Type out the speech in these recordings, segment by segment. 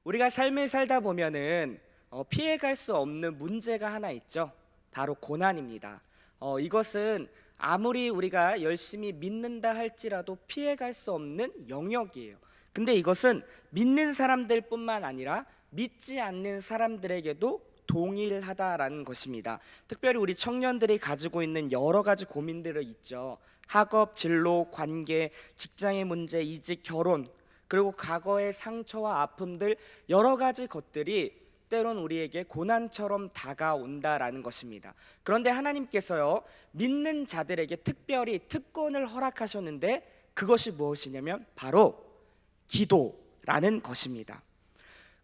우리가 삶을 살다 보면은 피해갈 수 없는 문제가 하나 있죠. 바로 고난입니다. 이것은 아무리 우리가 열심히 믿는다 할지라도 피해갈 수 없는 영역이에요. 근데 이것은 믿는 사람들뿐만 아니라 믿지 않는 사람들에게도 동일하다라는 것입니다. 특별히 우리 청년들이 가지고 있는 여러 가지 고민들이 있죠. 학업, 진로, 관계, 직장의 문제, 이직, 결혼, 그리고 과거의 상처와 아픔들, 여러 가지 것들이 때론 우리에게 고난처럼 다가온다라는 것입니다. 그런데 하나님께서요, 믿는 자들에게 특별히 특권을 허락하셨는데 그것이 무엇이냐면 바로 기도라는 것입니다.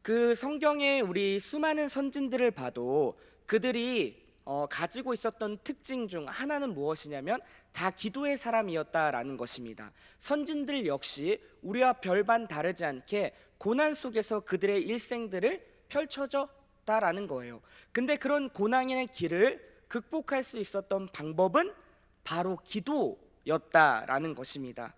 그 성경에 우리 수많은 선진들을 봐도 그들이 가지고 있었던 특징 중 하나는 무엇이냐면 다 기도의 사람이었다라는 것입니다. 선진들 역시 우리와 별반 다르지 않게 고난 속에서 그들의 일생들을 펼쳐졌다라는 거예요. 근데 그런 고난의 길을 극복할 수 있었던 방법은 바로 기도였다라는 것입니다.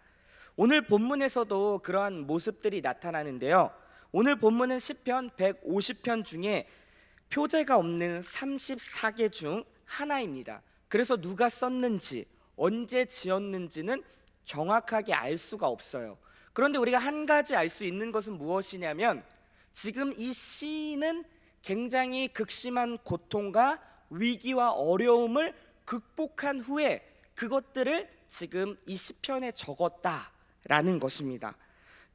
오늘 본문에서도 그러한 모습들이 나타나는데요. 오늘 본문은 시편 150편 중에 표제가 없는 34개 중 하나입니다. 그래서 누가 썼는지, 언제 지었는지는 정확하게 알 수가 없어요. 그런데 우리가 한 가지 알 수 있는 것은 무엇이냐면 지금 이 시인은 굉장히 극심한 고통과 위기와 어려움을 극복한 후에 그것들을 지금 이 시편에 적었다라는 것입니다.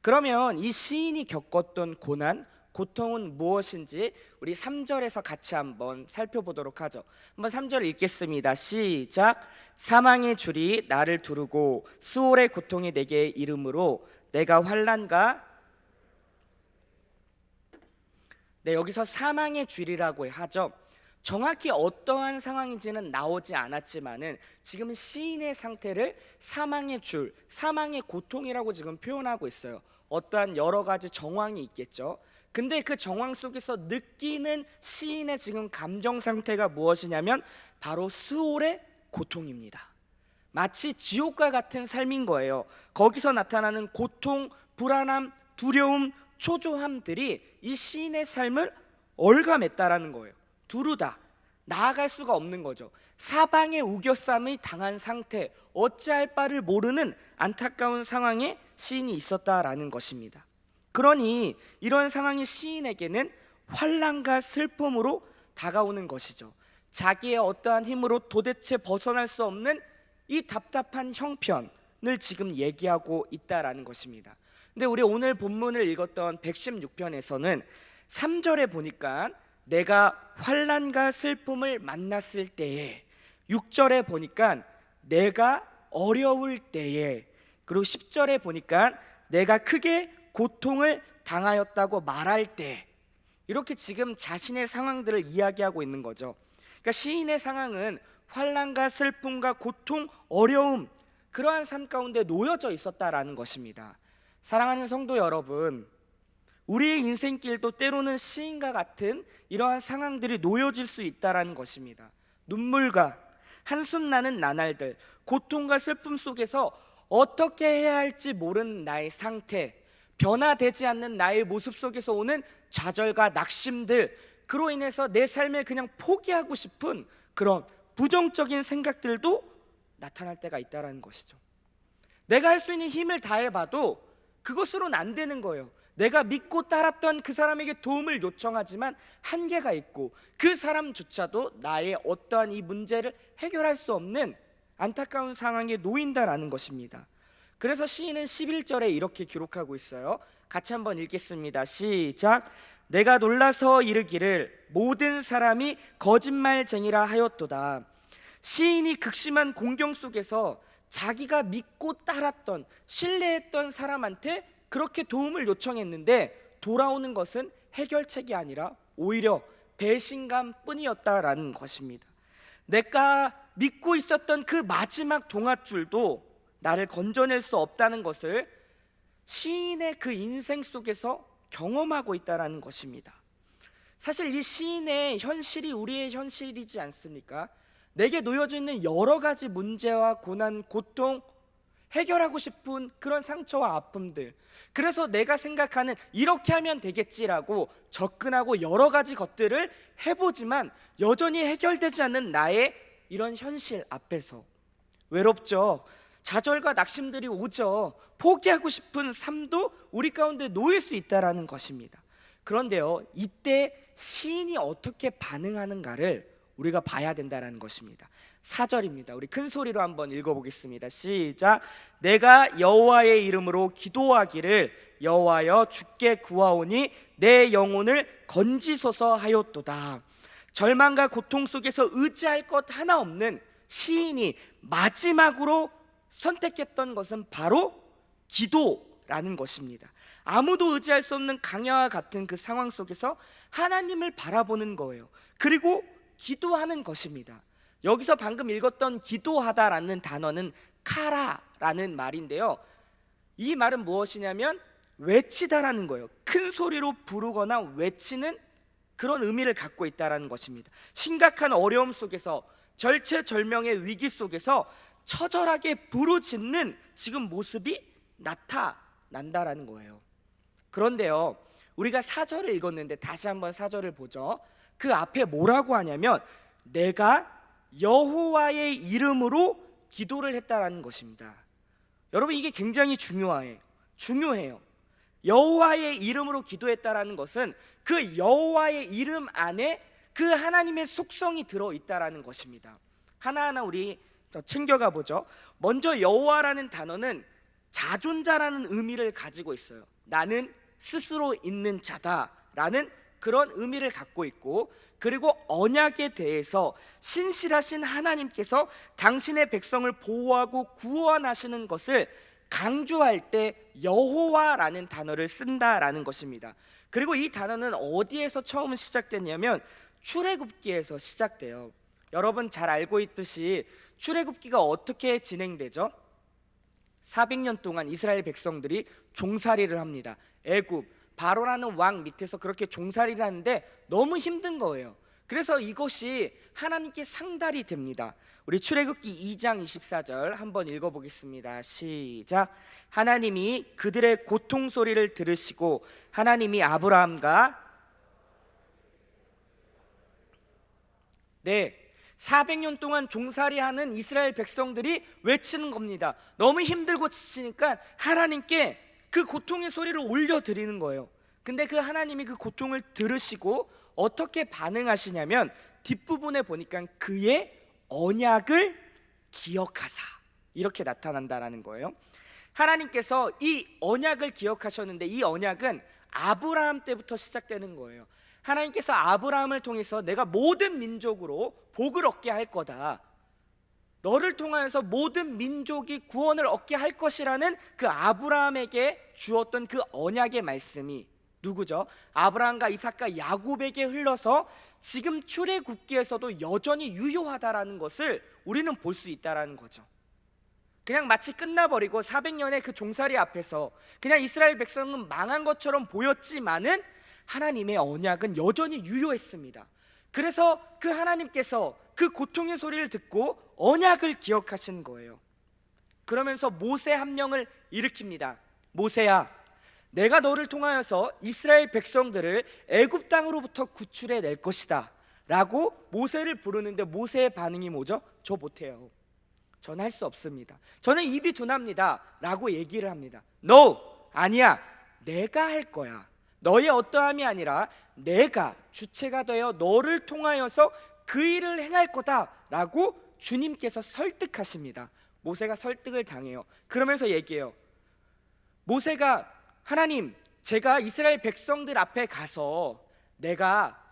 그러면 이 시인이 겪었던 고난, 고통은 무엇인지 우리 3절에서 같이 한번 살펴보도록 하죠. 한번 3절 읽겠습니다. 시작. 사망의 줄이 나를 두르고 수월의 고통이 내게 이르므로 내가 환난과 여기서 사망의 줄이라고 하죠. 정확히 어떠한 상황인지는 나오지 않았지만은 지금 시인의 상태를 사망의 줄, 사망의 고통이라고 지금 표현하고 있어요. 어떠한 여러 가지 정황이 있겠죠. 근데 그 정황 속에서 느끼는 시인의 지금 감정 상태가 무엇이냐면 바로 수월의 고통입니다. 마치 지옥과 같은 삶인 거예요. 거기서 나타나는 고통, 불안함, 두려움, 초조함들이 이 시인의 삶을 얼감했다라는 거예요. 두루다 나아갈 수가 없는 거죠. 사방에 우겨쌈이 당한 상태, 어찌할 바를 모르는 안타까운 상황에 시인이 있었다라는 것입니다. 그러니 이런 상황이 시인에게는 환난과 슬픔으로 다가오는 것이죠. 자기의 어떠한 힘으로 도대체 벗어날 수 없는 이 답답한 형편을 지금 얘기하고 있다라는 것입니다. 근데 우리 오늘 본문을 읽었던 116편에서는 3절에 보니까 내가 환난과 슬픔을 만났을 때에, 6절에 보니까 내가 어려울 때에, 그리고 10절에 보니까 내가 크게 고통을 당하였다고 말할 때, 이렇게 지금 자신의 상황들을 이야기하고 있는 거죠. 그러니까 시인의 상황은 환난과 슬픔과 고통, 어려움, 그러한 삶 가운데 놓여져 있었다라는 것입니다. 사랑하는 성도 여러분, 우리의 인생길도 때로는 시인과 같은 이러한 상황들이 놓여질 수 있다라는 것입니다. 눈물과 한숨 나는 나날들, 고통과 슬픔 속에서 어떻게 해야 할지 모르는 나의 상태, 변화되지 않는 나의 모습 속에서 오는 좌절과 낙심들, 그로 인해서 내 삶을 그냥 포기하고 싶은 그런 부정적인 생각들도 나타날 때가 있다는 것이죠. 내가 할 수 있는 힘을 다해봐도 그것으로는 안 되는 거예요. 내가 믿고 따랐던 그 사람에게 도움을 요청하지만 한계가 있고 그 사람조차도 나의 어떠한 이 문제를 해결할 수 없는 안타까운 상황에 놓인다라는 것입니다. 그래서 시인은 11절에 이렇게 기록하고 있어요. 같이 한번 읽겠습니다. 시작. 내가 놀라서 이르기를 모든 사람이 거짓말쟁이라 하였도다. 시인이 극심한 공경 속에서 자기가 믿고 따랐던, 신뢰했던 사람한테 그렇게 도움을 요청했는데 돌아오는 것은 해결책이 아니라 오히려 배신감 뿐이었다라는 것입니다. 내가 믿고 있었던 그 마지막 동아줄도 나를 건져낼 수 없다는 것을 시인의 그 인생 속에서 경험하고 있다는 것입니다. 사실 이 시인의 현실이 우리의 현실이지 않습니까? 내게 놓여져 있는 여러 가지 문제와 고난, 고통, 해결하고 싶은 그런 상처와 아픔들, 그래서 내가 생각하는 이렇게 하면 되겠지라고 접근하고 여러 가지 것들을 해보지만 여전히 해결되지 않는 나의 이런 현실 앞에서 외롭죠. 좌절과 낙심들이 오죠. 포기하고 싶은 삶도 우리 가운데 놓일 수 있다라는 것입니다. 그런데요, 이때 시인이 어떻게 반응하는가를 우리가 봐야 된다는 것입니다. 4절입니다. 우리 큰 소리로 한번 읽어보겠습니다. 시작. 내가 여호와의 이름으로 기도하기를 여호와여 주께 구하오니 내 영혼을 건지소서 하였도다. 절망과 고통 속에서 의지할 것 하나 없는 시인이 마지막으로 선택했던 것은 바로 기도라는 것입니다. 아무도 의지할 수 없는 강야와 같은 그 상황 속에서 하나님을 바라보는 거예요. 그리고 기도하는 것입니다. 여기서 방금 읽었던 기도하다라는 단어는 카라라는 말인데요, 이 말은 무엇이냐면 외치다라는 거예요. 큰 소리로 부르거나 외치는 그런 의미를 갖고 있다라는 것입니다. 심각한 어려움 속에서, 절체절명의 위기 속에서 처절하게 부르짖는 지금 모습이 나타난다라는 거예요. 그런데요, 우리가 4절을 읽었는데 다시 한번 4절을 보죠. 그 앞에 뭐라고 하냐면 내가 여호와의 이름으로 기도를 했다라는 것입니다. 여러분, 이게 굉장히 중요해요. 여호와의 이름으로 기도했다라는 것은 그 여호와의 이름 안에 그 하나님의 속성이 들어있다라는 것입니다. 하나하나 우리 챙겨가 보죠. 먼저 여호와라는 단어는 자존자라는 의미를 가지고 있어요. 나는 스스로 있는 자다라는 그런 의미를 갖고 있고, 그리고 언약에 대해서 신실하신 하나님께서 당신의 백성을 보호하고 구원하시는 것을 강조할 때 여호와라는 단어를 쓴다라는 것입니다. 그리고 이 단어는 어디에서 처음 시작됐냐면 출애굽기에서 시작돼요. 여러분 잘 알고 있듯이 출애굽기가 어떻게 진행되죠? 400년 동안 이스라엘 백성들이 종살이를 합니다. 애굽 바로라는 왕 밑에서 그렇게 종살이를 하는데 너무 힘든 거예요. 그래서 이것이 하나님께 상달이 됩니다. 우리 출애굽기 2장 24절 한번 읽어보겠습니다. 시작. 하나님이 그들의 고통 소리를 들으시고 하나님이 아브라함과 400년 동안 종살이하는 이스라엘 백성들이 외치는 겁니다. 너무 힘들고 지치니까 하나님께 그 고통의 소리를 올려드리는 거예요. 근데 그 하나님이 그 고통을 들으시고 어떻게 반응하시냐면 뒷부분에 보니까 그의 언약을 기억하사 이렇게 나타난다라는 거예요. 하나님께서 이 언약을 기억하셨는데 이 언약은 아브라함 때부터 시작되는 거예요. 하나님께서 아브라함을 통해서 내가 모든 민족으로 복을 얻게 할 거다, 너를 통하여서 모든 민족이 구원을 얻게 할 것이라는 그 아브라함에게 주었던 그 언약의 말씀이 누구죠? 아브라함과 이삭과 야곱에게 흘러서 지금 출애굽기에서도 여전히 유효하다라는 것을 우리는 볼 수 있다라는 거죠. 그냥 마치 끝나버리고 400년의 그 종살이 앞에서 그냥 이스라엘 백성은 망한 것처럼 보였지만은 하나님의 언약은 여전히 유효했습니다. 그래서 그 하나님께서 그 고통의 소리를 듣고 언약을 기억하신 거예요. 그러면서 모세 한 명을 일으킵니다. 모세야, 내가 너를 통하여서 이스라엘 백성들을 애굽 땅으로부터 구출해 낼 것이다 라고 모세를 부르는데 모세의 반응이 뭐죠? 저 못해요. 저는 할 수 없습니다. 저는 입이 둔합니다 라고 얘기를 합니다. No! 아니야, 내가 할 거야. 너의 어떠함이 아니라 내가 주체가 되어 너를 통하여서 그 일을 행할 거다 라고 주님께서 설득하십니다. 모세가 설득을 당해요. 그러면서 얘기해요. 모세가 하나님, 제가 이스라엘 백성들 앞에 가서 내가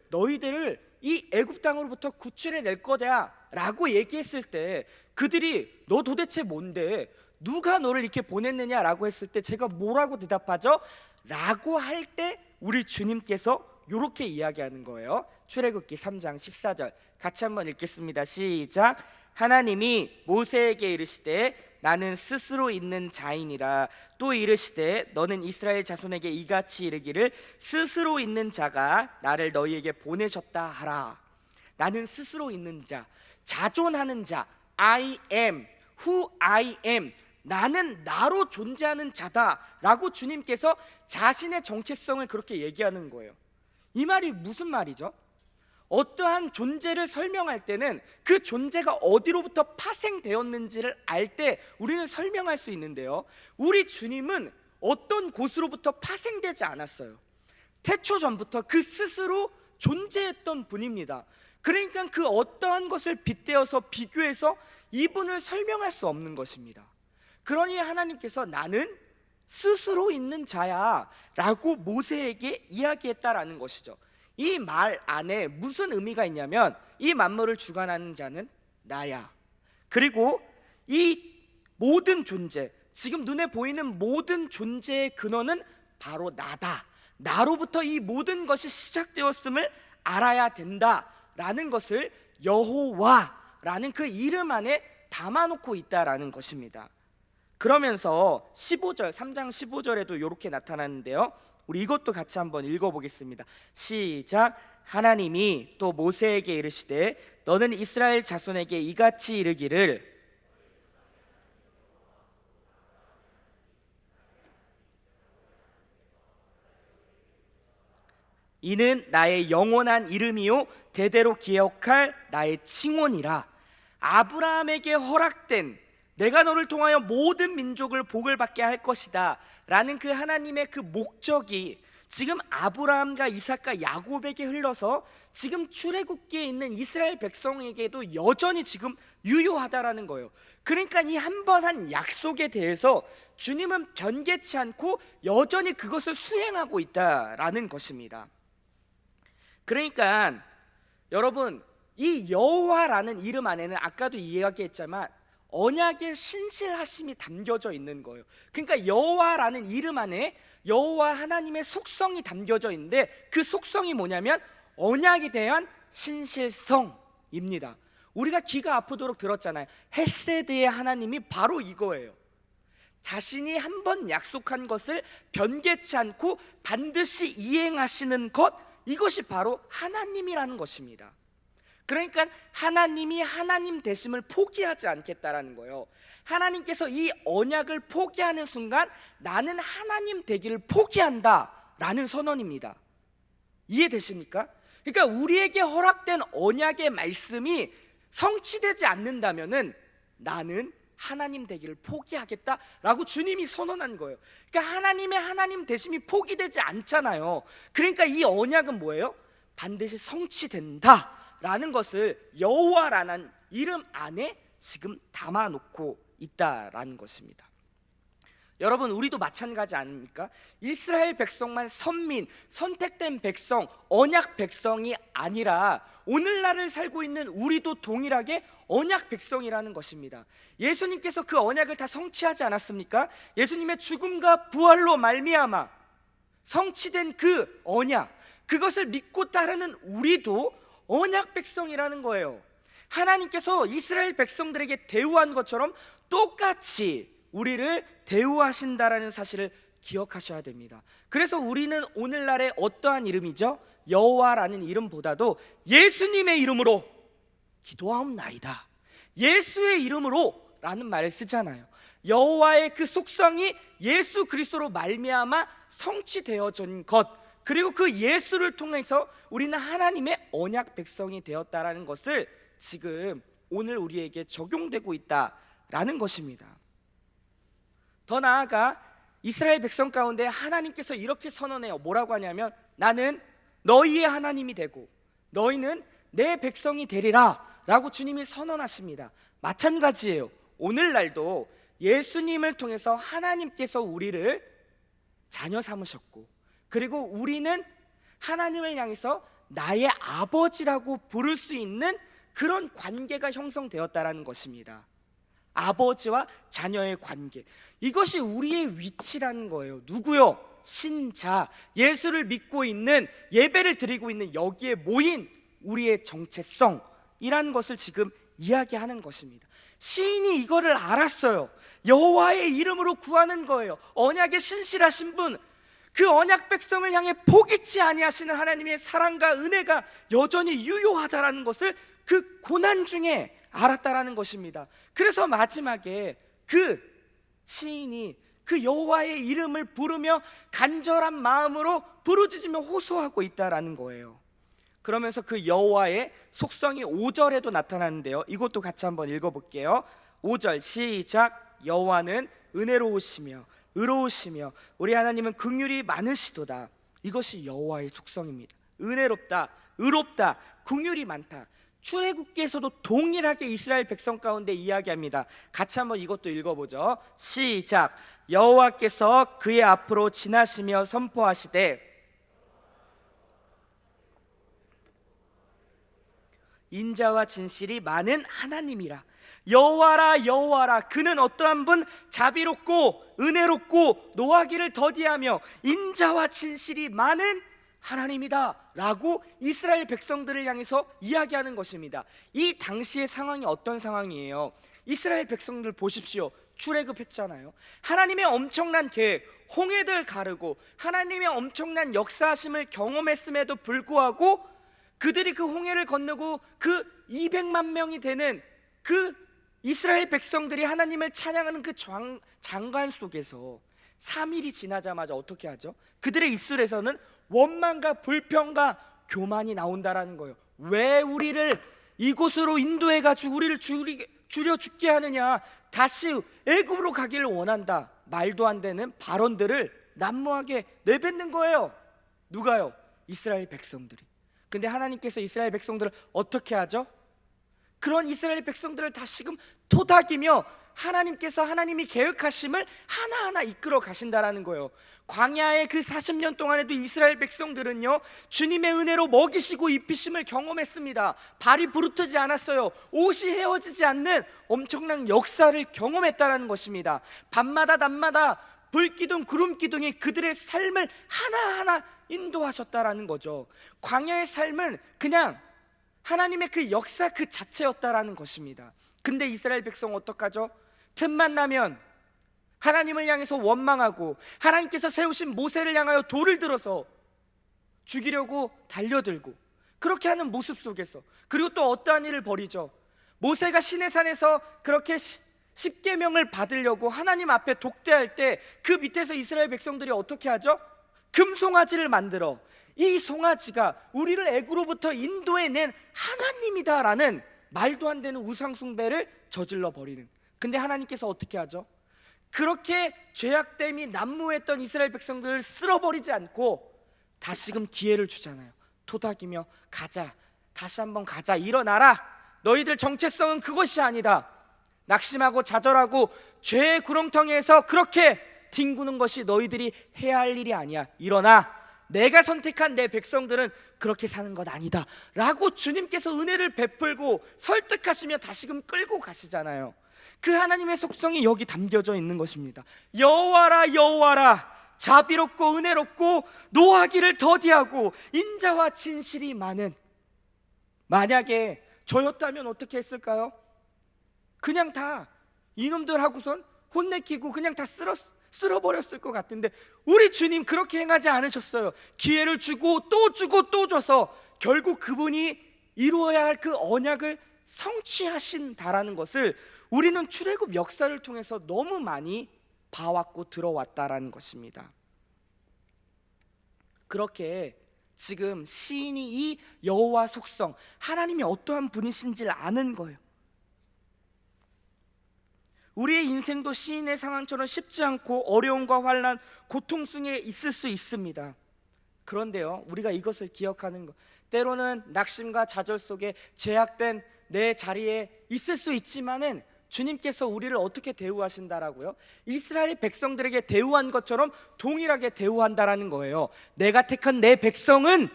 너희들을 이 애굽 땅으로부터 구출해 낼 거다 라고 얘기했을 때 그들이 너 도대체 뭔데, 누가 너를 이렇게 보냈느냐 라고 했을 때 제가 뭐라고 대답하죠? 라고 할 때 우리 주님께서 이렇게 이야기하는 거예요. 출애굽기 3장 14절 같이 한번 읽겠습니다. 시작. 하나님이 모세에게 이르시되 나는 스스로 있는 자이니라. 또 이르시되 너는 이스라엘 자손에게 이같이 이르기를 스스로 있는 자가 나를 너희에게 보내셨다 하라. 나는 스스로 있는 자, 자존하는 자, I am, who I am, 나는 나로 존재하는 자다라고 주님께서 자신의 정체성을 그렇게 얘기하는 거예요. 이 말이 무슨 말이죠? 어떠한 존재를 설명할 때는 그 존재가 어디로부터 파생되었는지를 알 때 우리는 설명할 수 있는데요, 우리 주님은 어떤 곳으로부터 파생되지 않았어요. 태초 전부터 그 스스로 존재했던 분입니다. 그러니까 그 어떠한 것을 빗대어서 비교해서 이분을 설명할 수 없는 것입니다. 그러니 하나님께서 나는 스스로 있는 자야 라고 모세에게 이야기했다라는 것이죠. 이 말 안에 무슨 의미가 있냐면, 이 만물을 주관하는 자는 나야. 그리고 이 모든 존재, 지금 눈에 보이는 모든 존재의 근원은 바로 나다. 나로부터 이 모든 것이 시작되었음을 알아야 된다라는 것을 여호와라는 그 이름 안에 담아놓고 있다라는 것입니다. 그러면서 15절, 3장 15절에도 이렇게 나타나는데요, 우리 이것도 같이 한번 읽어보겠습니다. 시작. 하나님이 또 모세에게 이르시되 너는 이스라엘 자손에게 이같이 이르기를 이는 나의 영원한 이름이요 대대로 기억할 나의 칭혼이라. 아브라함에게 허락된, 내가 너를 통하여 모든 민족을 복을 받게 할 것이다 라는 그 하나님의 그 목적이 지금 아브라함과 이삭과 야곱에게 흘러서 지금 출애굽기에 있는 이스라엘 백성에게도 여전히 지금 유효하다라는 거예요. 그러니까 이 한 번 한 약속에 대해서 주님은 변개치 않고 여전히 그것을 수행하고 있다라는 것입니다. 그러니까 여러분, 이 여호와라는 이름 안에는 아까도 이야기했지만 언약의 신실하심이 담겨져 있는 거예요. 그러니까 여호와라는 이름 안에 여호와 하나님의 속성이 담겨져 있는데, 그 속성이 뭐냐면 언약에 대한 신실성입니다. 우리가 귀가 아프도록 들었잖아요. 헤세드의 하나님이 바로 이거예요. 자신이 한 번 약속한 것을 변개치 않고 반드시 이행하시는 것, 이것이 바로 하나님이라는 것입니다. 그러니까 하나님이 하나님 되심을 포기하지 않겠다라는 거예요. 하나님께서 이 언약을 포기하는 순간 나는 하나님 되기를 포기한다라는 선언입니다. 이해되십니까? 그러니까 우리에게 허락된 언약의 말씀이 성취되지 않는다면은 나는 하나님 되기를 포기하겠다라고 주님이 선언한 거예요. 그러니까 하나님의 하나님 되심이 포기되지 않잖아요. 그러니까 이 언약은 뭐예요? 반드시 성취된다 라는 것을 여호와라는 이름 안에 지금 담아놓고 있다라는 것입니다. 여러분, 우리도 마찬가지 아닙니까? 이스라엘 백성만 선민, 선택된 백성, 언약 백성이 아니라 오늘날을 살고 있는 우리도 동일하게 언약 백성이라는 것입니다. 예수님께서 그 언약을 다 성취하지 않았습니까? 예수님의 죽음과 부활로 말미암아 성취된 그 언약, 그것을 믿고 따르는 우리도 언약 백성이라는 거예요. 하나님께서 이스라엘 백성들에게 대우한 것처럼 똑같이 우리를 대우하신다라는 사실을 기억하셔야 됩니다. 그래서 우리는 오늘날의 어떠한 이름이죠? 여호와라는 이름보다도 예수님의 이름으로 기도하옵나이다, 예수의 이름으로 라는 말을 쓰잖아요. 여호와의 그 속성이 예수 그리스도로 말미암아 성취되어진 것, 그리고 그 예수를 통해서 우리는 하나님의 언약 백성이 되었다라는 것을 지금 오늘 우리에게 적용되고 있다라는 것입니다. 더 나아가 이스라엘 백성 가운데 하나님께서 이렇게 선언해요. 뭐라고 하냐면 나는 너희의 하나님이 되고 너희는 내 백성이 되리라 라고 주님이 선언하십니다. 마찬가지예요. 오늘날도 예수님을 통해서 하나님께서 우리를 자녀 삼으셨고, 그리고 우리는 하나님을 향해서 나의 아버지라고 부를 수 있는 그런 관계가 형성되었다라는 것입니다. 아버지와 자녀의 관계, 이것이 우리의 위치라는 거예요. 누구요? 신자, 예수를 믿고 있는, 예배를 드리고 있는 여기에 모인 우리의 정체성이라는 것을 지금 이야기하는 것입니다. 시인이 이거를 알았어요. 여호와의 이름으로 구하는 거예요. 언약에 신실하신 분, 그 언약 백성을 향해 포기치 아니하시는 하나님의 사랑과 은혜가 여전히 유효하다라는 것을 그 고난 중에 알았다라는 것입니다. 그래서 마지막에 그 시인이 그 여호와의 이름을 부르며 간절한 마음으로 부르짖으며 호소하고 있다라는 거예요. 그러면서 그 여호와의 속성이 5절에도 나타나는데요, 이것도 같이 한번 읽어볼게요. 5절 시작. 여호와는 은혜로우시며 의로우시며 우리 하나님은 긍휼이 많으시도다. 이것이 여호와의 속성입니다. 은혜롭다, 의롭다, 긍휼이 많다. 출애굽기에서도 동일하게 이스라엘 백성 가운데 이야기합니다. 같이 한번 이것도 읽어보죠. 시작. 여호와께서 그의 앞으로 지나시며 선포하시되 인자와 진실이 많은 하나님이라. 여호와라 여호와라, 그는 어떠한 분? 자비롭고 은혜롭고 노하기를 더디하며 인자와 진실이 많은 하나님이다 라고 이스라엘 백성들을 향해서 이야기하는 것입니다. 이 당시의 상황이 어떤 상황이에요? 이스라엘 백성들 보십시오. 출애굽했잖아요. 하나님의 엄청난 계획, 홍해들 가르고 하나님의 엄청난 역사하심을 경험했음에도 불구하고 그들이 그 홍해를 건너고 그 200만 명이 되는 그 이스라엘 백성들이 하나님을 찬양하는 그 장관 속에서 3일이 지나자마자 어떻게 하죠? 그들의 입술에서는 원망과 불평과 교만이 나온다라는 거예요. 왜 우리를 이곳으로 인도해가지고 우리를 죽여 죽게 하느냐, 다시 애굽으로 가기를 원한다, 말도 안 되는 발언들을 난무하게 내뱉는 거예요. 누가요? 이스라엘 백성들이. 근데 하나님께서 이스라엘 백성들을 어떻게 하죠? 그런 이스라엘 백성들을 다시금 토닥이며 하나님께서 하나님이 계획하심을 하나하나 이끌어 가신다라는 거예요. 광야의 그 40년 동안에도 이스라엘 백성들은요, 주님의 은혜로 먹이시고 입히심을 경험했습니다. 발이 부르트지 않았어요. 옷이 헤어지지 않는 엄청난 역사를 경험했다라는 것입니다. 밤마다 낮마다 불기둥 구름기둥이 그들의 삶을 하나하나 인도하셨다라는 거죠. 광야의 삶은 그냥 하나님의 그 역사 그 자체였다라는 것입니다. 근데 이스라엘 백성은 어떡하죠? 틈만 나면 하나님을 향해서 원망하고 하나님께서 세우신 모세를 향하여 돌을 들어서 죽이려고 달려들고 그렇게 하는 모습 속에서, 그리고 또 어떠한 일을 벌이죠? 모세가 시내산에서 그렇게 십계명을 받으려고 하나님 앞에 독대할 때 그 밑에서 이스라엘 백성들이 어떻게 하죠? 금송아지를 만들어 이 송아지가 우리를 애굽으로부터 인도해낸 하나님이다라는 말도 안 되는 우상 숭배를 저질러 버리는. 근데 하나님께서 어떻게 하죠? 그렇게 죄악됨이 난무했던 이스라엘 백성들을 쓸어버리지 않고 다시금 기회를 주잖아요. 토닥이며 가자, 다시 한번 가자, 일어나라. 너희들 정체성은 그것이 아니다. 낙심하고 좌절하고 죄의 구렁텅이에서 그렇게 뒹구는 것이 너희들이 해야 할 일이 아니야. 일어나. 내가 선택한 내 백성들은 그렇게 사는 것 아니다 라고 주님께서 은혜를 베풀고 설득하시며 다시금 끌고 가시잖아요. 그 하나님의 속성이 여기 담겨져 있는 것입니다. 여호와라 여호와라, 자비롭고 은혜롭고 노하기를 더디하고 인자와 진실이 많은. 만약에 저였다면 어떻게 했을까요? 그냥 다 이놈들 하고선 혼내키고 그냥 다 쓸어버렸을 것 같은데 우리 주님 그렇게 행하지 않으셨어요. 기회를 주고 또 주고 또 줘서 결국 그분이 이루어야 할 그 언약을 성취하신다라는 것을 우리는 출애굽 역사를 통해서 너무 많이 봐왔고 들어왔다라는 것입니다. 그렇게 지금 시인이 이 여호와 속성, 하나님이 어떠한 분이신지를 아는 거예요. 우리의 인생도 시인의 상황처럼 쉽지 않고 어려움과 환난, 고통 속에 있을 수 있습니다. 그런데요, 우리가 이것을 기억하는 것, 때로는 낙심과 좌절 속에 죄악된 내 자리에 있을 수 있지만은 주님께서 우리를 어떻게 대우하신다라고요? 이스라엘 백성들에게 대우한 것처럼 동일하게 대우한다라는 거예요. 내가 택한 내 백성은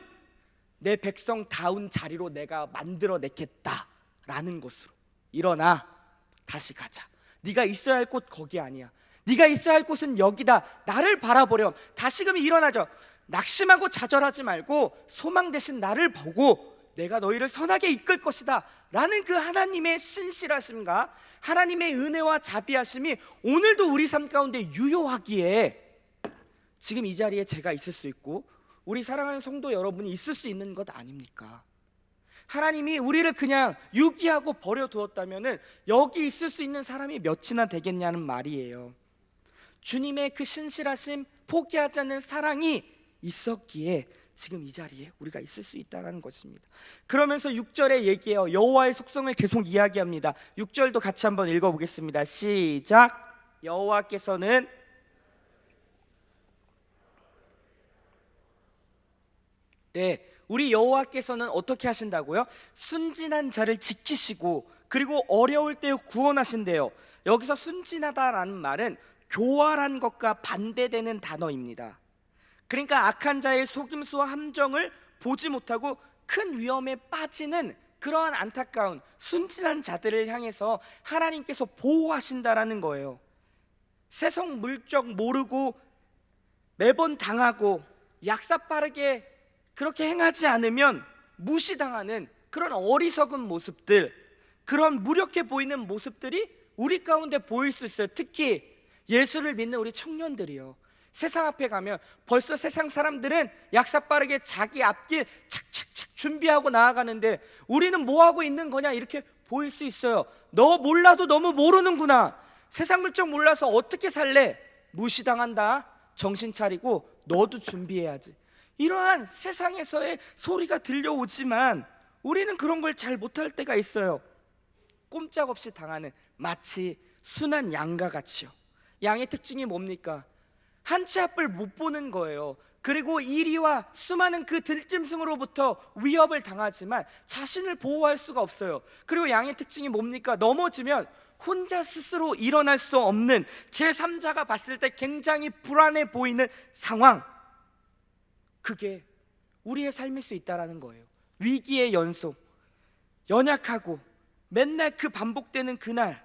내 백성다운 자리로 내가 만들어냈겠다라는 것으로. 일어나, 다시 가자. 네가 있어야 할 곳 거기 아니야. 네가 있어야 할 곳은 여기다. 나를 바라보렴. 다시금 일어나죠. 낙심하고 좌절하지 말고 소망 대신 나를 보고 내가 너희를 선하게 이끌 것이다 라는 그 하나님의 신실하심과 하나님의 은혜와 자비하심이 오늘도 우리 삶 가운데 유효하기에 지금 이 자리에 제가 있을 수 있고 우리 사랑하는 성도 여러분이 있을 수 있는 것 아닙니까? 하나님이 우리를 그냥 유기하고 버려두었다면 여기 있을 수 있는 사람이 몇이나 되겠냐는 말이에요. 주님의 그 신실하심, 포기하지 않는 사랑이 있었기에 지금 이 자리에 우리가 있을 수 있다는 것입니다. 그러면서 6절에 얘기해요. 여호와의 속성을 계속 이야기합니다. 6절도 같이 한번 읽어보겠습니다. 시작. 여호와께서는 우리 여호와께서는 어떻게 하신다고요? 순진한 자를 지키시고 그리고 어려울 때 구원하신대요. 여기서 순진하다라는 말은 교활한 것과 반대되는 단어입니다. 그러니까 악한 자의 속임수와 함정을 보지 못하고 큰 위험에 빠지는 그러한 안타까운 순진한 자들을 향해서 하나님께서 보호하신다라는 거예요. 세상 물정 모르고 매번 당하고 약사 빠르게 그렇게 행하지 않으면 무시당하는 그런 어리석은 모습들, 그런 무력해 보이는 모습들이 우리 가운데 보일 수 있어요. 특히 예수를 믿는 우리 청년들이요. 세상 앞에 가면 벌써 세상 사람들은 약사 빠르게 자기 앞길 착착착 준비하고 나아가는데 우리는 뭐 하고 있는 거냐 이렇게 보일 수 있어요. 너 몰라도 너무 모르는구나. 세상 물정 몰라서 어떻게 살래? 무시당한다. 정신 차리고 너도 준비해야지. 이러한 세상에서의 소리가 들려오지만 우리는 그런 걸 잘 못할 때가 있어요. 꼼짝없이 당하는 마치 순한 양과 같이요. 양의 특징이 뭡니까? 한 치 앞을 못 보는 거예요. 그리고 이리와 수많은 그 들짐승으로부터 위협을 당하지만 자신을 보호할 수가 없어요. 그리고 양의 특징이 뭡니까? 넘어지면 혼자 스스로 일어날 수 없는, 제3자가 봤을 때 굉장히 불안해 보이는 상황, 그게 우리의 삶일 수 있다는 거예요. 위기의 연속, 연약하고 맨날 그 반복되는 그날.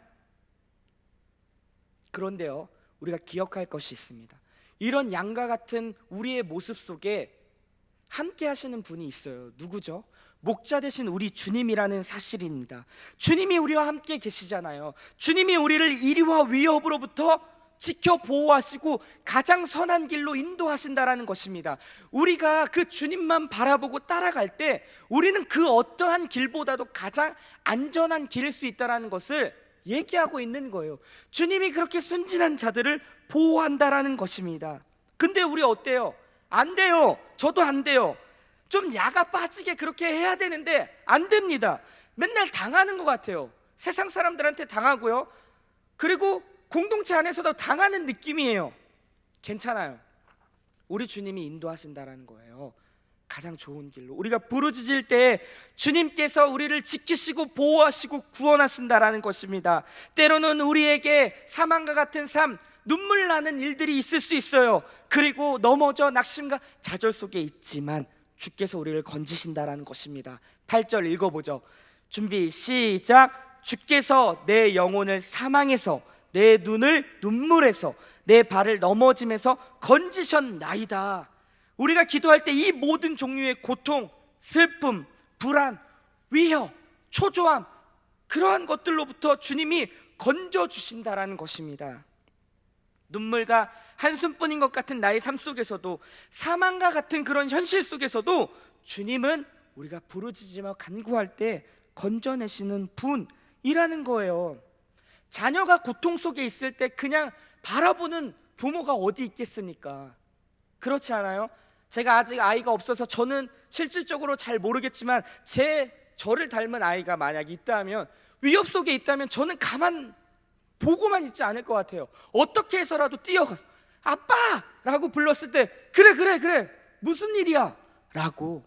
그런데요, 우리가 기억할 것이 있습니다. 이런 양과 같은 우리의 모습 속에 함께 하시는 분이 있어요. 누구죠? 목자 되신 우리 주님이라는 사실입니다. 주님이 우리와 함께 계시잖아요. 주님이 우리를 이리와 위협으로부터 지켜 보호하시고 가장 선한 길로 인도하신다라는 것입니다. 우리가 그 주님만 바라보고 따라갈 때 우리는 그 어떠한 길보다도 가장 안전한 길일 수 있다라는 것을 얘기하고 있는 거예요. 주님이 그렇게 순진한 자들을 보호한다라는 것입니다. 근데 우리 어때요? 안 돼요. 저도 안 돼요. 좀 야가 빠지게 그렇게 해야 되는데 안 됩니다. 맨날 당하는 것 같아요. 세상 사람들한테 당하고요, 그리고 공동체 안에서도 당하는 느낌이에요. 괜찮아요. 우리 주님이 인도하신다라는 거예요. 가장 좋은 길로. 우리가 부르짖을 때 주님께서 우리를 지키시고 보호하시고 구원하신다라는 것입니다. 때로는 우리에게 사망과 같은 삶, 눈물 나는 일들이 있을 수 있어요. 그리고 넘어져 낙심과 좌절 속에 있지만 주께서 우리를 건지신다라는 것입니다. 8절 읽어보죠. 준비 시작. 주께서 내 영혼을 사망에서, 내 눈을 눈물에서, 내 발을 넘어짐에서 건지셨나이다. 우리가 기도할 때 이 모든 종류의 고통, 슬픔, 불안, 위협, 초조함, 그러한 것들로부터 주님이 건져주신다라는 것입니다. 눈물과 한숨뿐인 것 같은 나의 삶 속에서도, 사망과 같은 그런 현실 속에서도 주님은 우리가 부르짖으며 간구할 때 건져내시는 분이라는 거예요. 자녀가 고통 속에 있을 때 그냥 바라보는 부모가 어디 있겠습니까? 그렇지 않아요? 제가 아직 아이가 없어서 저는 실질적으로 잘 모르겠지만 저를 닮은 아이가 만약 있다면, 위협 속에 있다면 저는 가만 보고만 있지 않을 것 같아요. 어떻게 해서라도 뛰어가 아빠! 라고 불렀을 때 그래 무슨 일이야? 라고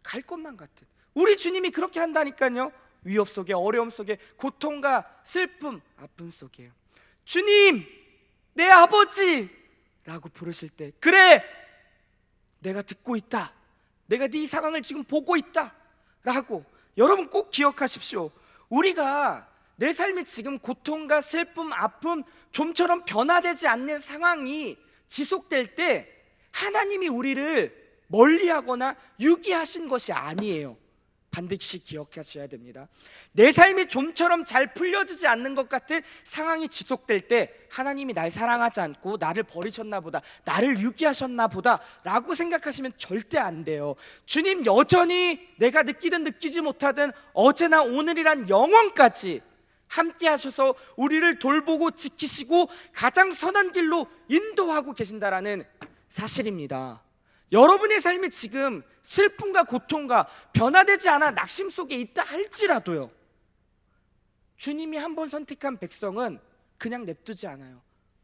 갈 것만 같은, 우리 주님이 그렇게 한다니까요. 위협 속에, 어려움 속에, 고통과 슬픔, 아픔 속에요. 주님, 내 아버지! 라고 부르실 때 그래! 내가 듣고 있다. 내가 네 상황을 지금 보고 있다. 라고. 여러분 꼭 기억하십시오. 우리가 내 삶이 지금 고통과 슬픔, 아픔, 좀처럼 변화되지 않는 상황이 지속될 때 하나님이 우리를 멀리하거나 유기하신 것이 아니에요. 반드시 기억하셔야 됩니다. 내 삶이 좀처럼 잘 풀려지지 않는 것 같은 상황이 지속될 때 하나님이 날 사랑하지 않고 나를 버리셨나 보다, 나를 유기하셨나 보다 라고 생각하시면 절대 안 돼요. 주님 여전히 내가 느끼든 느끼지 못하든 어제나 오늘이란 영원까지 함께 하셔서 우리를 돌보고 지키시고 가장 선한 길로 인도하고 계신다라는 사실입니다. 여러분의 삶이 지금 슬픔과 고통과 변화되지 않아 낙심 속에 있다 할지라도요, 주님이 한번 선택한 백성은 그냥 냅두지 않아요.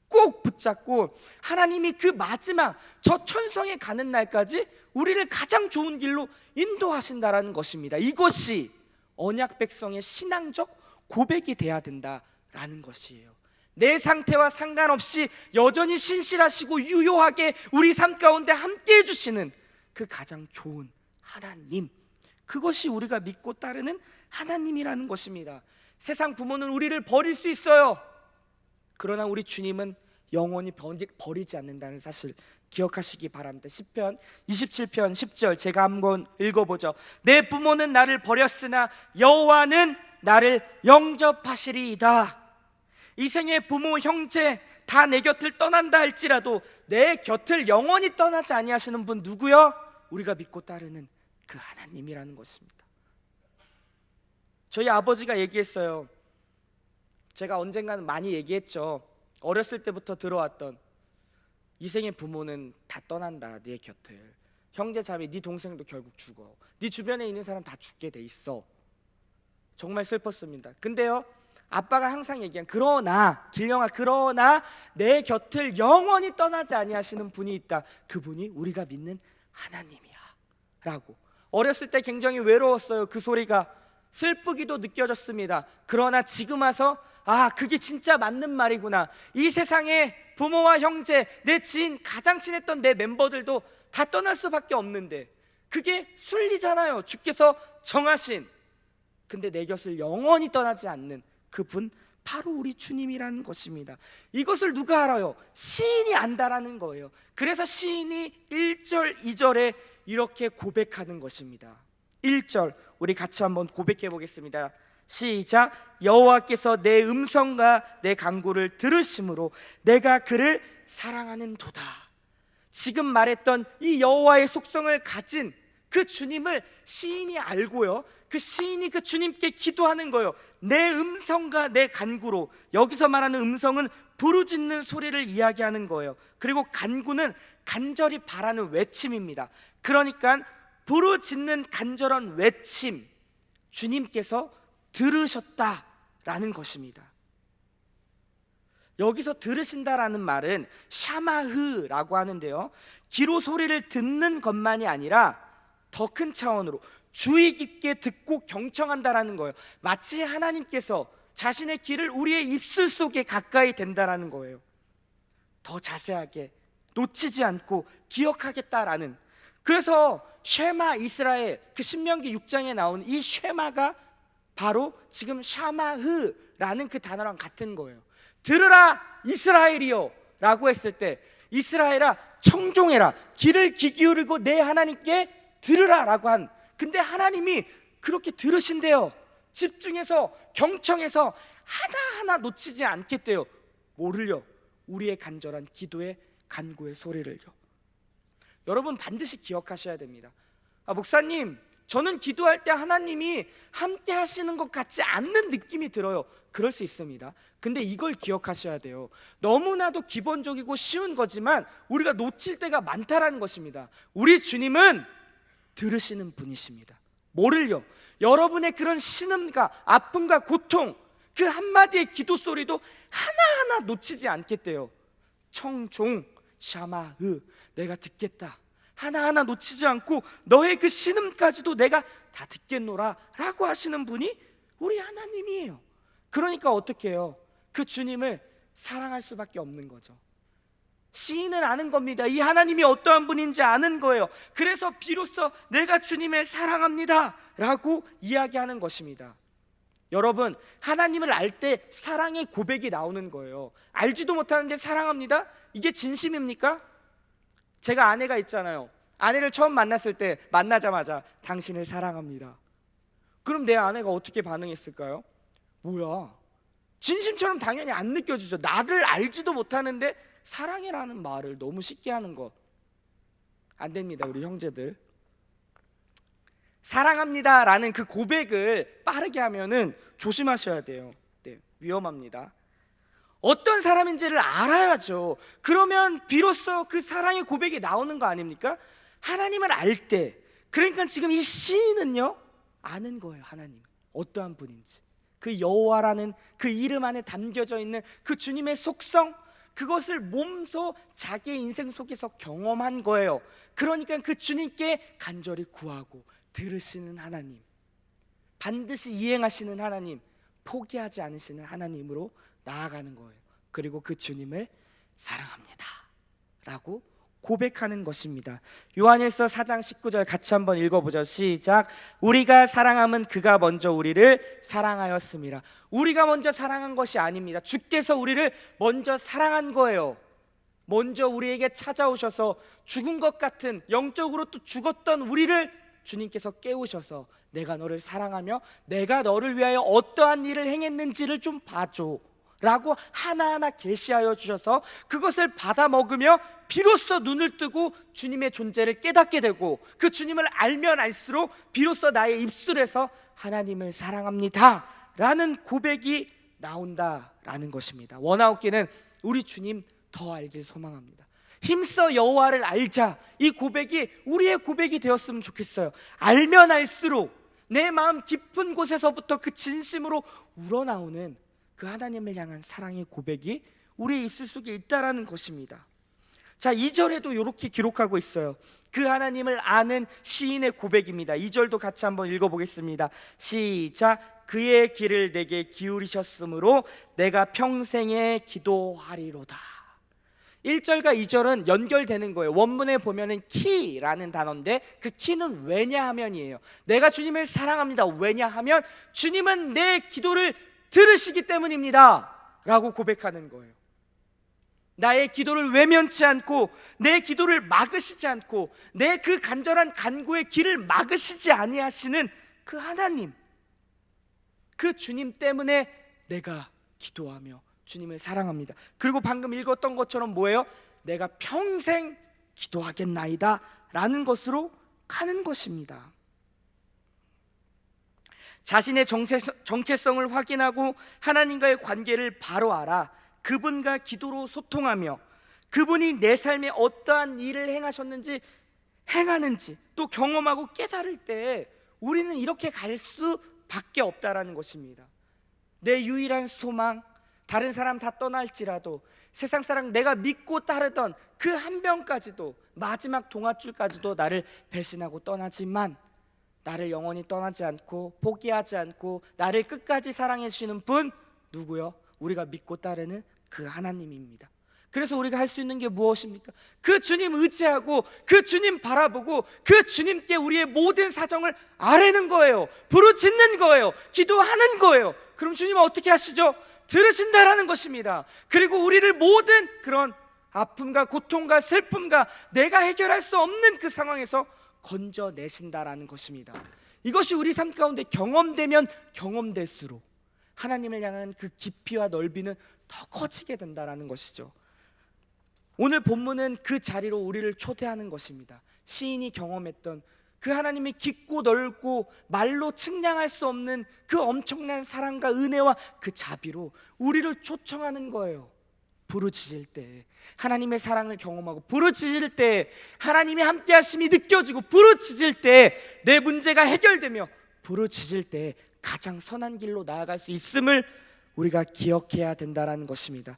꼭 붙잡고 하나님이 그 마지막 저 천성에 가는 날까지 우리를 가장 좋은 길로 인도하신다라는 것입니다. 이것이 언약 백성의 신앙적 고백이 돼야 된다라는 것이에요. 내 상태와 상관없이 여전히 신실하시고 유효하게 우리 삶 가운데 함께 해주시는 그 가장 좋은 하나님, 그것이 우리가 믿고 따르는 하나님이라는 것입니다. 세상 부모는 우리를 버릴 수 있어요. 그러나 우리 주님은 영원히 버리지 않는다는 사실 기억하시기 바랍니다. 시편 27편 10절 제가 한번 읽어보죠. 내 부모는 나를 버렸으나 여호와는 나를 영접하시리이다. 이 생의 부모, 형제 다 내 곁을 떠난다 할지라도 내 곁을 영원히 떠나지 아니하시는 분 누구요? 우리가 믿고 따르는 그 하나님이라는 것입니다. 저희 아버지가 얘기했어요. 제가 언젠가는 많이 얘기했죠. 어렸을 때부터 들어왔던 이 생의 부모는 다 떠난다, 네 곁을. 형제 자매, 네 동생도 결국 죽어. 네 주변에 있는 사람 다 죽게 돼 있어. 정말 슬펐습니다. 근데요, 아빠가 항상 얘기한 그러나 길령아, 그러나 내 곁을 영원히 떠나지 아니하시는 분이 있다. 그분이 우리가 믿는 하나님이야 라고. 어렸을 때 굉장히 외로웠어요. 그 소리가 슬프기도 느껴졌습니다. 그러나 지금 와서 그게 진짜 맞는 말이구나. 이 세상에 부모와 형제, 내 지인, 가장 친했던 내 멤버들도 다 떠날 수밖에 없는데 그게 순리잖아요. 주께서 정하신. 근데 내 곁을 영원히 떠나지 않는 그분, 바로 우리 주님이라는 것입니다. 이것을 누가 알아요? 시인이 안다라는 거예요. 그래서 시인이 1절 2절에 이렇게 고백하는 것입니다. 1절 우리 같이 한번 고백해 보겠습니다. 시작. 여호와께서 내 음성과 내 간구를 들으심으로 내가 그를 사랑하는 도다. 지금 말했던 이 여호와의 속성을 가진 그 주님을 시인이 알고요, 그 시인이 그 주님께 기도하는 거예요. 내 음성과 내 간구로. 여기서 말하는 음성은 부르짖는 소리를 이야기하는 거예요. 그리고 간구는 간절히 바라는 외침입니다. 그러니까 부르짖는 간절한 외침, 주님께서 들으셨다라는 것입니다. 여기서 들으신다라는 말은 샤마흐라고 하는데요, 기로 소리를 듣는 것만이 아니라 더 큰 차원으로 주의 깊게 듣고 경청한다라는 거예요. 마치 하나님께서 자신의 길을 우리의 입술 속에 가까이 댄다라는 거예요. 더 자세하게 놓치지 않고 기억하겠다라는. 그래서 쉐마 이스라엘, 그 신명기 6장에 나온 이 쉐마가 바로 지금 샤마흐라는 그 단어랑 같은 거예요. 들으라 이스라엘이여 라고 했을 때, 이스라엘아 청종해라, 귀를 귀 기울이고 내 하나님께 들으라 라고 한. 근데 하나님이 그렇게 들으신대요. 집중해서 경청해서 하나하나 놓치지 않겠대요. 뭐를요? 우리의 간절한 기도의 간구의 소리를요. 여러분 반드시 기억하셔야 됩니다. 목사님, 저는 기도할 때 하나님이 함께 하시는 것 같지 않는 느낌이 들어요. 그럴 수 있습니다. 근데 이걸 기억하셔야 돼요. 너무나도 기본적이고 쉬운 거지만 우리가 놓칠 때가 많다라는 것입니다. 우리 주님은 들으시는 분이십니다. 뭐를요? 여러분의 그런 신음과 아픔과 고통, 그 한마디의 기도 소리도 하나하나 놓치지 않겠대요. 청종 샤마흐, 내가 듣겠다. 하나하나 놓치지 않고 너의 그 신음까지도 내가 다 듣겠노라 라고 하시는 분이 우리 하나님이에요. 그러니까 어떻게 해요? 그 주님을 사랑할 수밖에 없는 거죠. 시인은 아는 겁니다. 이 하나님이 어떠한 분인지 아는 거예요. 그래서 비로소 내가 주님을 사랑합니다 라고 이야기하는 것입니다. 여러분, 하나님을 알 때 사랑의 고백이 나오는 거예요. 알지도 못하는데 사랑합니다? 이게 진심입니까? 제가 아내가 있잖아요. 아내를 처음 만났을 때 만나자마자 당신을 사랑합니다. 그럼 내 아내가 어떻게 반응했을까요? 뭐야, 진심처럼 당연히 안 느껴지죠. 나를 알지도 못하는데 사랑해라는 말을 너무 쉽게 하는 거 안 됩니다. 우리 형제들, 사랑합니다 라는 그 고백을 빠르게 하면은 조심하셔야 돼요. 네, 위험합니다. 어떤 사람인지를 알아야죠. 그러면 비로소 그 사랑의 고백이 나오는 거 아닙니까? 하나님을 알 때, 그러니까 지금 이 시인은요, 아는 거예요. 하나님 어떠한 분인지, 그 여호와라는 그 이름 안에 담겨져 있는 그 주님의 속성, 그것을 몸소 자기의 인생 속에서 경험한 거예요. 그러니까 그 주님께 간절히 구하고 들으시는 하나님, 반드시 이행하시는 하나님, 포기하지 않으시는 하나님으로 나아가는 거예요. 그리고 그 주님을 사랑합니다 라고 고백하는 것입니다. 요한일서 4장 19절 같이 한번 읽어보죠. 시작. 우리가 사랑함은 그가 먼저 우리를 사랑하였습니다. 우리가 먼저 사랑한 것이 아닙니다. 주께서 우리를 먼저 사랑한 거예요. 먼저 우리에게 찾아오셔서 죽은 것 같은, 영적으로 또 죽었던 우리를 주님께서 깨우셔서 내가 너를 사랑하며 내가 너를 위하여 어떠한 일을 행했는지를 좀 봐줘 라고 하나하나 계시하여 주셔서 그것을 받아 먹으며 비로소 눈을 뜨고 주님의 존재를 깨닫게 되고, 그 주님을 알면 알수록 비로소 나의 입술에서 하나님을 사랑합니다 라는 고백이 나온다라는 것입니다. 원아웃기는 우리 주님 더 알길 소망합니다. 힘써 여호와를 알자, 이 고백이 우리의 고백이 되었으면 좋겠어요. 알면 알수록 내 마음 깊은 곳에서부터 그 진심으로 우러나오는 그 하나님을 향한 사랑의 고백이 우리의 입술 속에 있다라는 것입니다. 자, 2절에도 이렇게 기록하고 있어요. 그 하나님을 아는 시인의 고백입니다. 2절도 같이 한번 읽어보겠습니다. 시작. 그의 길을 내게 기울이셨으므로 내가 평생에 기도하리로다. 1절과 2절은 연결되는 거예요. 원문에 보면은 키라는 단어인데 그 키는 왜냐하면이에요. 내가 주님을 사랑합니다. 왜냐하면 주님은 내 기도를 들으시기 때문입니다 라고 고백하는 거예요. 나의 기도를 외면치 않고 내 기도를 막으시지 않고 내 그 간절한 간구의 길을 막으시지 아니하시는 그 하나님, 그 주님 때문에 내가 기도하며 주님을 사랑합니다. 그리고 방금 읽었던 것처럼 뭐예요? 내가 평생 기도하겠나이다 라는 것으로 가는 것입니다. 자신의 정체성을 확인하고 하나님과의 관계를 바로 알아 그분과 기도로 소통하며 그분이 내 삶에 어떠한 일을 행하는지 또 경험하고 깨달을 때 우리는 이렇게 갈 수밖에 없다라는 것입니다. 내 유일한 소망, 다른 사람 다 떠날지라도 세상 사람 내가 믿고 따르던 그 한 명까지도, 마지막 동아줄까지도 나를 배신하고 떠나지만 나를 영원히 떠나지 않고 포기하지 않고 나를 끝까지 사랑해 주시는 분, 누구요? 우리가 믿고 따르는 그 하나님입니다. 그래서 우리가 할 수 있는 게 무엇입니까? 그 주님 의지하고 그 주님 바라보고 그 주님께 우리의 모든 사정을 아뢰는 거예요. 부르짖는 거예요. 기도하는 거예요. 그럼 주님은 어떻게 하시죠? 들으신다라는 것입니다. 그리고 우리를 모든 그런 아픔과 고통과 슬픔과 내가 해결할 수 없는 그 상황에서 건져내신다라는 것입니다. 이것이 우리 삶 가운데 경험되면 경험될수록 하나님을 향한 그 깊이와 넓이는 더 커지게 된다라는 것이죠. 오늘 본문은 그 자리로 우리를 초대하는 것입니다. 시인이 경험했던 그 하나님의 깊고 넓고 말로 측량할 수 없는 그 엄청난 사랑과 은혜와 그 자비로 우리를 초청하는 거예요. 부르짖을 때 하나님의 사랑을 경험하고, 부르짖을 때 하나님의 함께 하심이 느껴지고, 부르짖을 때 내 문제가 해결되며, 부르짖을 때 가장 선한 길로 나아갈 수 있음을 우리가 기억해야 된다는 것입니다.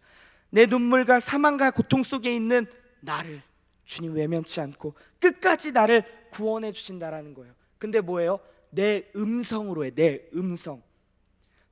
내 눈물과 사망과 고통 속에 있는 나를 주님 외면치 않고 끝까지 나를 구원해 주신다라는 거예요. 근데 뭐예요? 내 음성으로 해. 내 음성.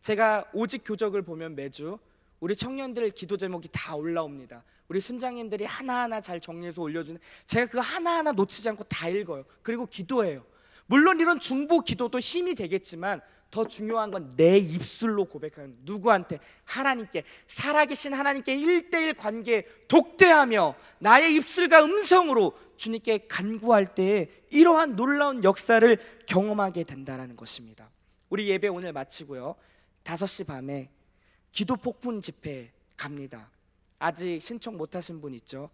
제가 오직 교적을 보면 매주 우리 청년들 기도 제목이 다 올라옵니다. 우리 순장님들이 하나하나 잘 정리해서 올려주는, 제가 그거 하나하나 놓치지 않고 다 읽어요. 그리고 기도해요. 물론 이런 중보 기도도 힘이 되겠지만 더 중요한 건 내 입술로 고백하는, 누구한테? 하나님께, 살아계신 하나님께 1:1 관계에 독대하며 나의 입술과 음성으로 주님께 간구할 때 이러한 놀라운 역사를 경험하게 된다는 것입니다. 우리 예배 오늘 마치고요 5시 밤에 기도 폭풍 집회 갑니다. 아직 신청 못하신 분 있죠?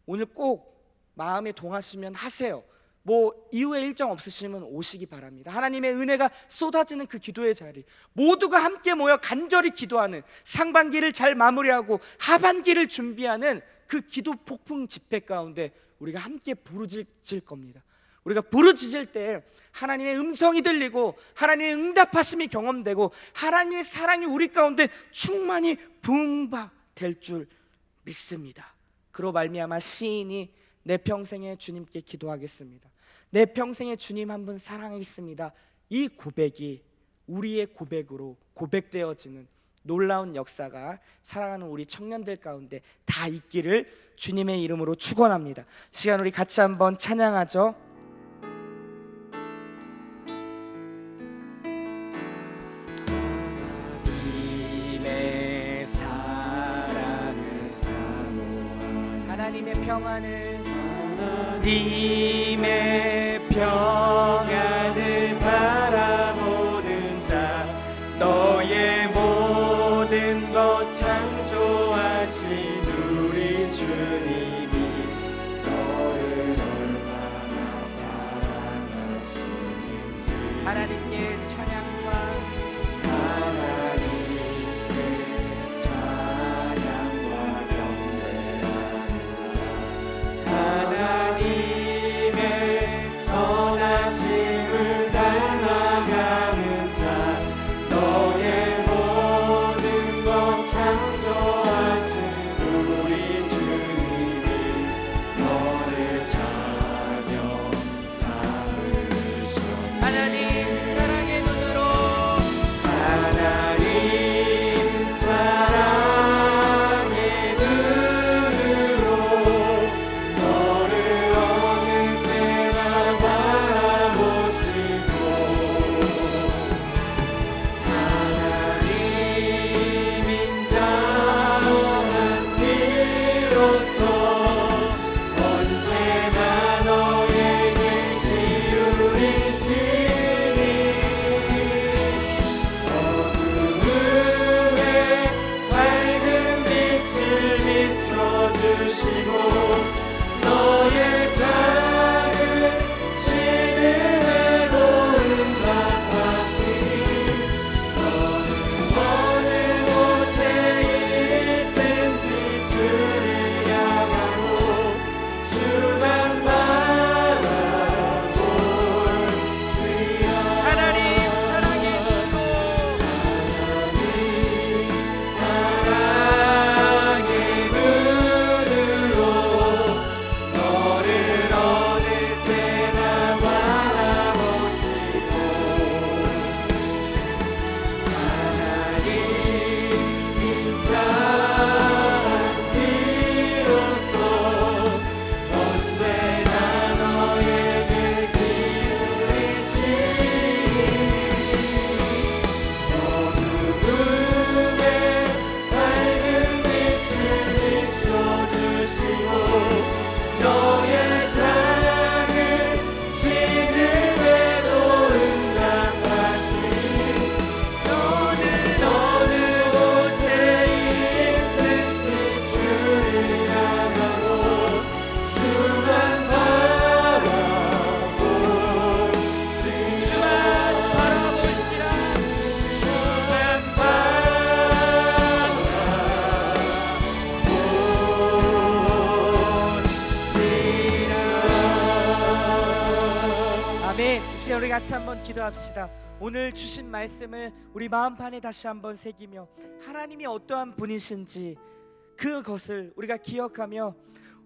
오늘 꼭 마음에 동하시면 하세요. 뭐 이후에 일정 없으시면 오시기 바랍니다. 하나님의 은혜가 쏟아지는 그 기도의 자리, 모두가 함께 모여 간절히 기도하는, 상반기를 잘 마무리하고 하반기를 준비하는 그 기도 폭풍 집회 가운데 우리가 함께 부르짖을 겁니다. 우리가 부르짖을 때 하나님의 음성이 들리고 하나님의 응답하심이 경험되고 하나님의 사랑이 우리 가운데 충만히 부응될 줄 믿습니다. 그로 말미암아 시인이 내 평생에 주님께 기도하겠습니다, 내 평생에 주님 한 분 사랑하겠습니다, 이 고백이 우리의 고백으로 고백되어지는 놀라운 역사가 사랑하는 우리 청년들 가운데 다 있기를 주님의 이름으로 축원합니다. 시간 우리 같이 한번 찬양하죠. 하나님의 사랑을 사모하는, 하나님의 평안을, 하나님의 평안을 바라보는 자, 너의 모든 것 창조하신 우리 주님이 너를 얼마나 사랑하시는지 하나님께 찬양과 하나님께 찬양과 경배하는 자, 하나님의 선하심을 닮아가는 자, 너의 모든 것 창조하신 우리 주님이 너를 자녀 삼으셨네. 하나님 사랑의 눈으로, 하나님 사랑의 눈으로 너를 어느 때나 바라보시고, 하나님인 자원한 비로소 언제나 너에게 기울이시니, 어두움에 밝은 빛을 비춰주시고 너의 작은 시름에도 응답하시니, 너는 어느 곳에 있든지 주를 향하고 주만 바라볼지어다. 하나님 사랑의 눈으로, 사랑의 눈으로 너를 어느 때나 바라보시고, 하나님인 자한 비로소 언제나 너에게 기울이시니, 어두움에 밝은 빛을 비춰주시고 너의 작은 시름에도 응답하시니, 너는 어느 곳에 있든지 주를 향하고 주만 바라볼지라. 주만 바라볼지라. 주만 바라볼지라. 아멘. 이 시간 우리 같이 한번 기도합시다. 오늘 주신 말씀을 우리 마음판에 다시 한번 새기며 하나님이 어떠한 분이신지 그것을 우리가 기억하며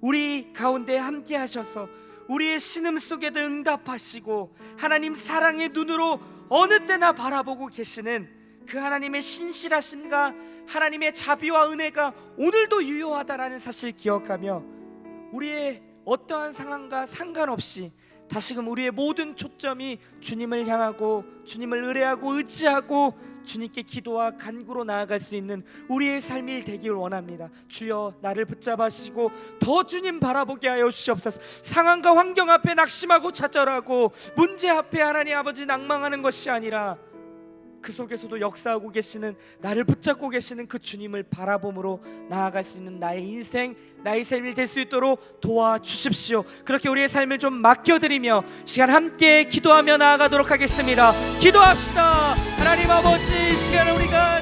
우리 가운데 함께 하셔서 우리의 신음 속에도 응답하시고 하나님 사랑의 눈으로 어느 때나 바라보고 계시는 그 하나님의 신실하심과 하나님의 자비와 은혜가 오늘도 유효하다라는 사실 기억하며 우리의 어떠한 상황과 상관없이 다시금 우리의 모든 초점이 주님을 향하고 주님을 의뢰하고 의지하고 주님께 기도와 간구로 나아갈 수 있는 우리의 삶이 되길 원합니다. 주여 나를 붙잡으시고 더 주님 바라보게 하여 주시옵소서. 상황과 환경 앞에 낙심하고 좌절하고 문제 앞에 하나님 아버지 낭망하는 것이 아니라 그 속에서도 역사하고 계시는, 나를 붙잡고 계시는 그 주님을 바라봄으로 나아갈 수 있는 나의 인생, 나의 삶이 될 수 있도록 도와주십시오. 그렇게 우리의 삶을 좀 맡겨드리며 시간 함께 기도하며 나아가도록 하겠습니다. 기도합시다. 하나님 아버지, 이 시간을 우리가